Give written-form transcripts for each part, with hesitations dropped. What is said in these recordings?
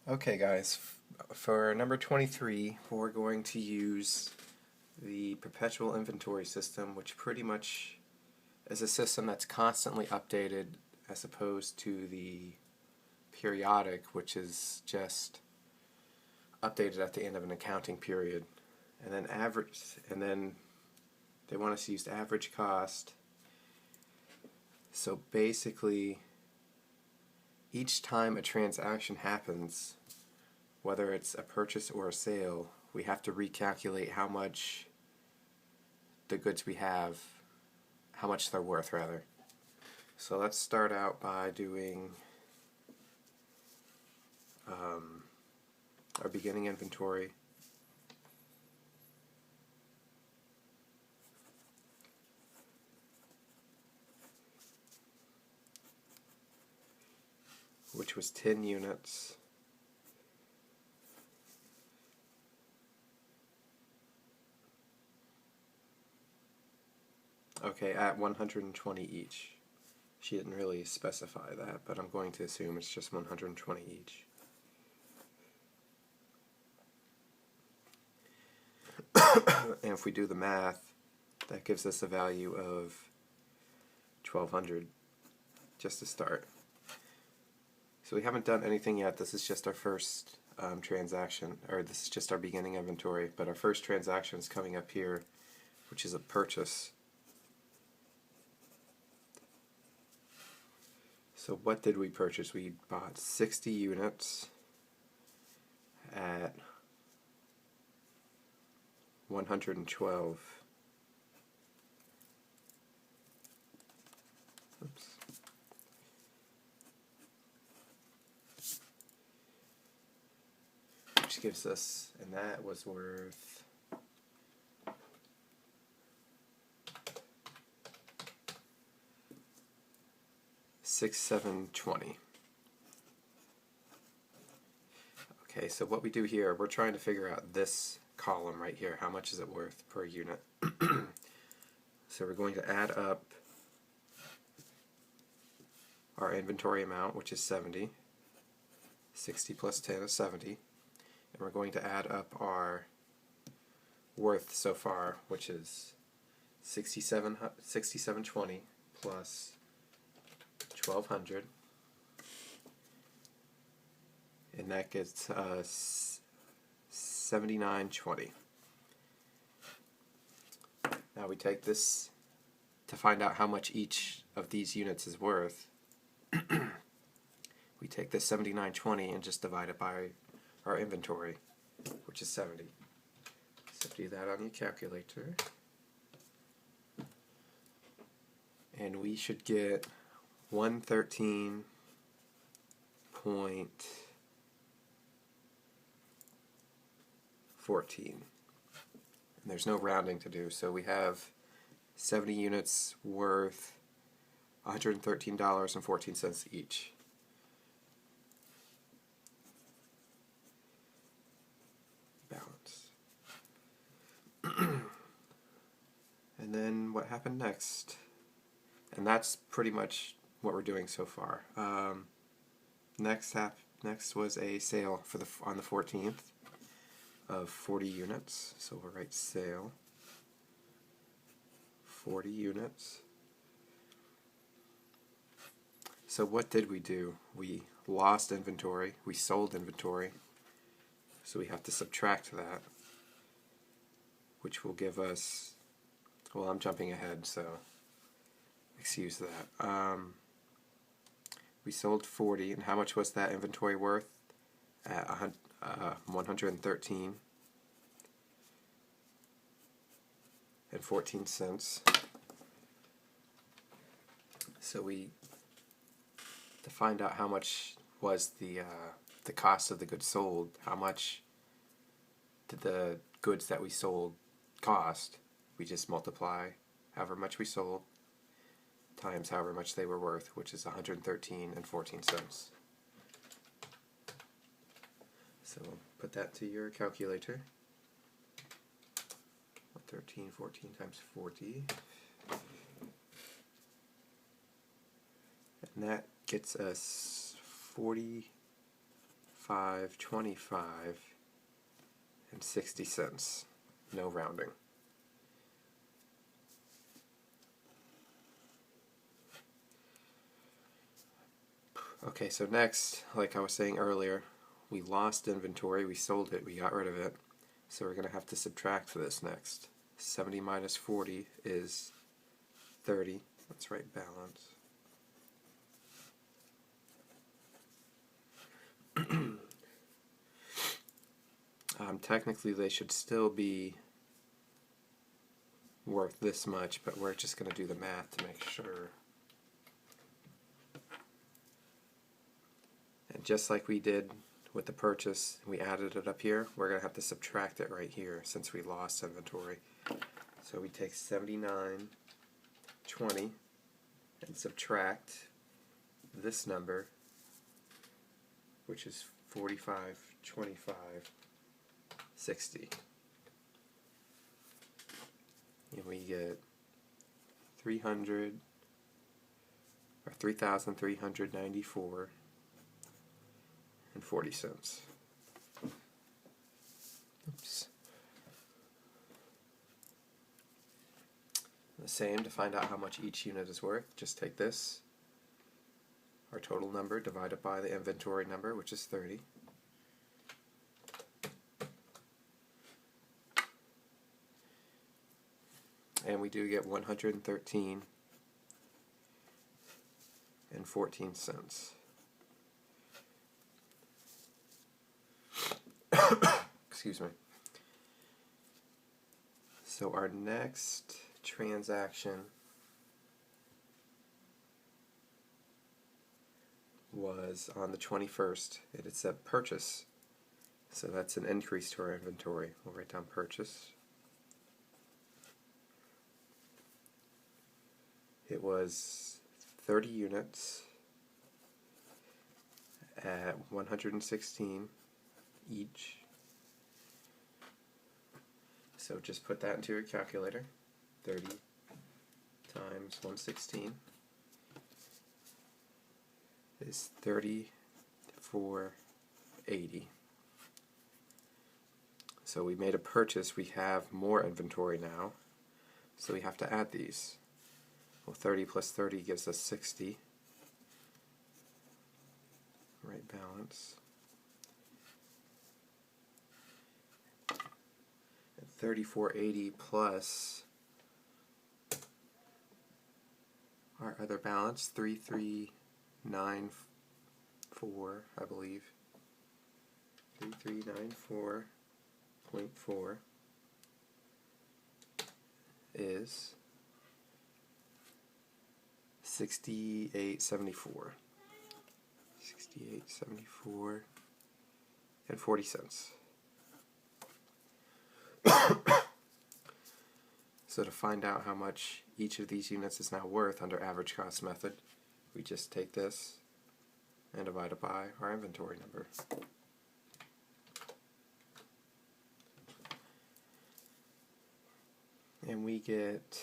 Okay guys, for number 23, we're going to use the Perpetual inventory system, which pretty much is a system that's constantly updated as opposed to the periodic, which is just updated at the end of an accounting period. And then they want us to use average cost. So basically, each time a transaction happens, whether it's a purchase or a sale, we have to recalculate how much the goods we have, how much they're worth rather. So let's start out by doing our beginning inventory. Which was 10 units. Okay, at 120 each. She didn't really specify that, but I'm going to assume it's just 120 each. And if we do the math, that gives us a value of 1,200 just to start. So we haven't done anything yet. This is just our first transaction, or this is just our beginning inventory, but our first transaction is coming up here, which is a purchase. So what did we purchase? We bought 60 units at 112. Oops. Which gives us, and that was worth $6,720. Okay, so what we do here, we're trying to figure out this column right here. How much is it worth per unit? So we're going to add up our inventory amount, which is 70. 60 plus 10 is 70. And we're going to add up our worth so far, which is 6720 plus 1,200. And that gets 7920. Now we take this to find out how much each of these units is worth. We take this 7920 and just divide it by our inventory, which is 70. So do that on your calculator. And we should get 113.14. And there's no rounding to do, so we have 70 units worth $113.14 each. Balance. And then what happened next? And that's pretty much what we're doing so far. Next was a sale on the 14th of 40 units. So we'll write sale 40 units. So what did we do? We lost inventory. We sold inventory. So we have to subtract that, which will give us, well, I'm jumping ahead, so excuse that. We sold 40, and how much was that inventory worth? At 113 and 14 cents. So to find out how much was the cost of the goods sold, how much did the goods that we sold cost, we just multiply however much we sold times however much they were worth, which is 113 and 14 cents. So put that to your calculator. 113, 14 times 40. And that gets us 45.25 and 60 cents. No rounding. Okay, so next, like I was saying earlier, we lost inventory, we sold it, we got rid of it. So we're going to have to subtract for this next. 70 minus 40 is 30. Let's write balance. Technically they should still be worth this much, but we're just going to do the math to make sure. And just like we did with the purchase, we added it up here, we're going to have to subtract it right here since we lost inventory. So we take 79.20 and subtract this number, which is 45.25.60. And we get 3,394 and 40 cents. Oops. The same to find out how much each unit is worth. Just take this, our total number, divide it by the inventory number, which is 30. And we do get 113 and 14 cents. Excuse me. So our next transaction was on the 21st. It said purchase. So that's an increase to our inventory. We'll write down purchase. It was 30 units at 116 each. So just put that into your calculator. 30 times 116 is 34.80. So we made a purchase. We have more inventory now. So we have to add these. Well, 30 plus 30 gives us 60. Right balance. And 34.80 plus our other balance, 3394, I believe. 3394.4 is 68.74. 68.74 and 40 cents. So to find out how much each of these units is now worth under average cost method, we just take this and divide it by our inventory number. And we get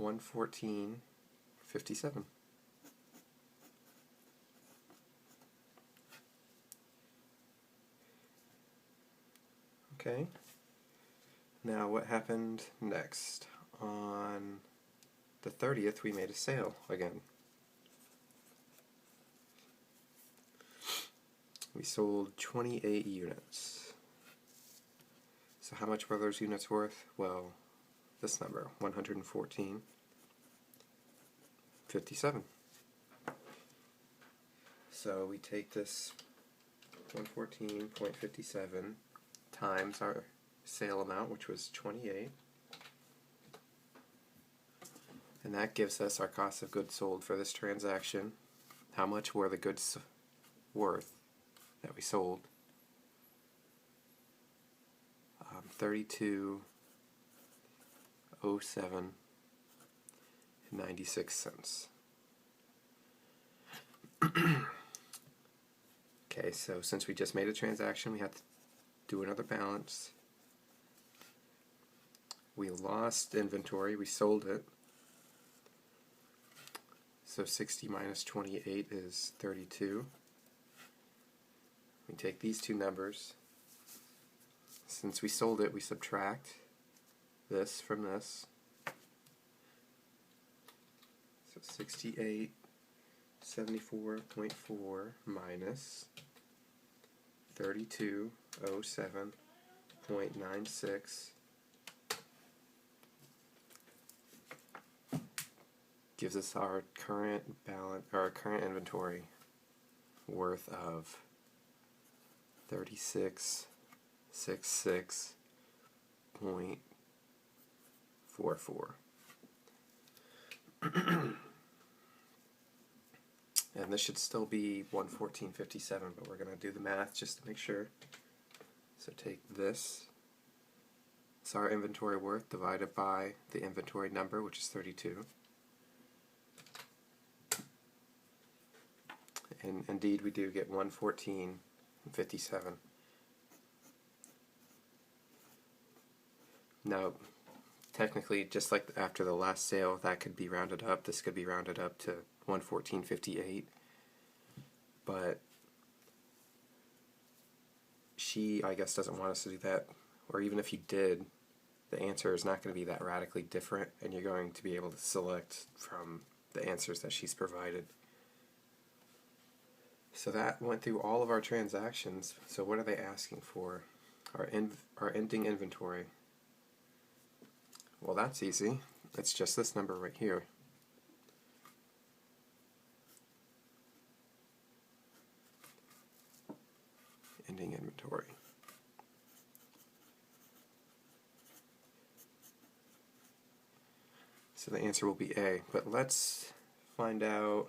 114.57. Okay. Now what happened next? On the 30th we made a sale again. We sold 28 units. So how much were those units worth? Well, this number, 114.57. So we take this 114.57 times our sale amount, which was 28, and that gives us our cost of goods sold for this transaction. How much were the goods worth that we sold? 32.07 and 96 cents. Okay, so since we just made a transaction, we have to do another balance. We lost inventory, we sold it. So 60 minus 28 is 32. we take these two numbers. Since we sold it, we subtract this from this. So 6874.4 minus 3207.96 gives us our current balance, our current inventory worth of 3666.44. And this should still be 114.57, but we're going to do the math just to make sure. So take this, it's our inventory worth, divided by the inventory number, which is 32. And indeed we do get 114.57. Now, technically, just like after the last sale, that could be rounded up. This could be rounded up to 114.58. But she, I guess, doesn't want us to do that. Or even if you did, the answer is not going to be that radically different, and you're going to be able to select from the answers that she's provided. So that went through all of our transactions. So what are they asking for? Our ending inventory. Well, that's easy. It's just this number right here. Ending inventory. So the answer will be A. But let's find out.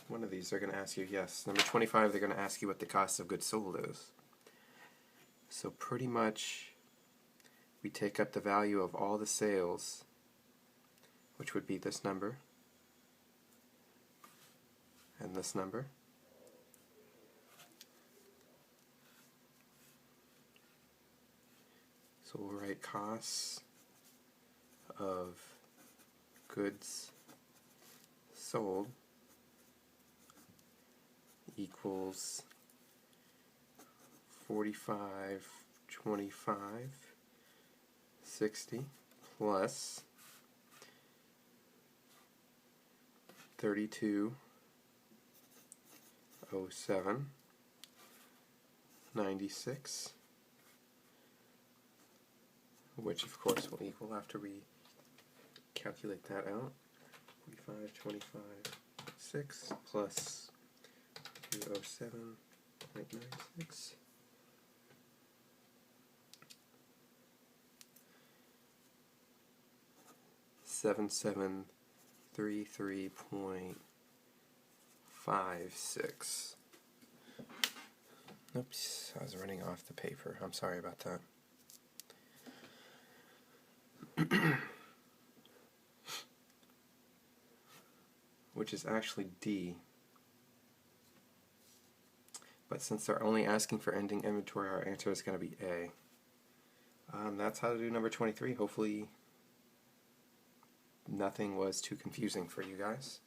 One of these they're going to ask you, yes. Number 25, they're going to ask you what the cost of goods sold is. So pretty much we take up the value of all the sales, which would be this number and this number. So we'll write costs of goods sold equals 45.25.60 plus 3207.96, which of course will equal, after we calculate that out, 45.25.6 plus 207.96. $7733.56. Oops, I was running off the paper. I'm sorry about that. Which is actually D. But since they're only asking for ending inventory, our answer is going to be A. That's how to do number 23. Hopefully nothing was too confusing for you guys.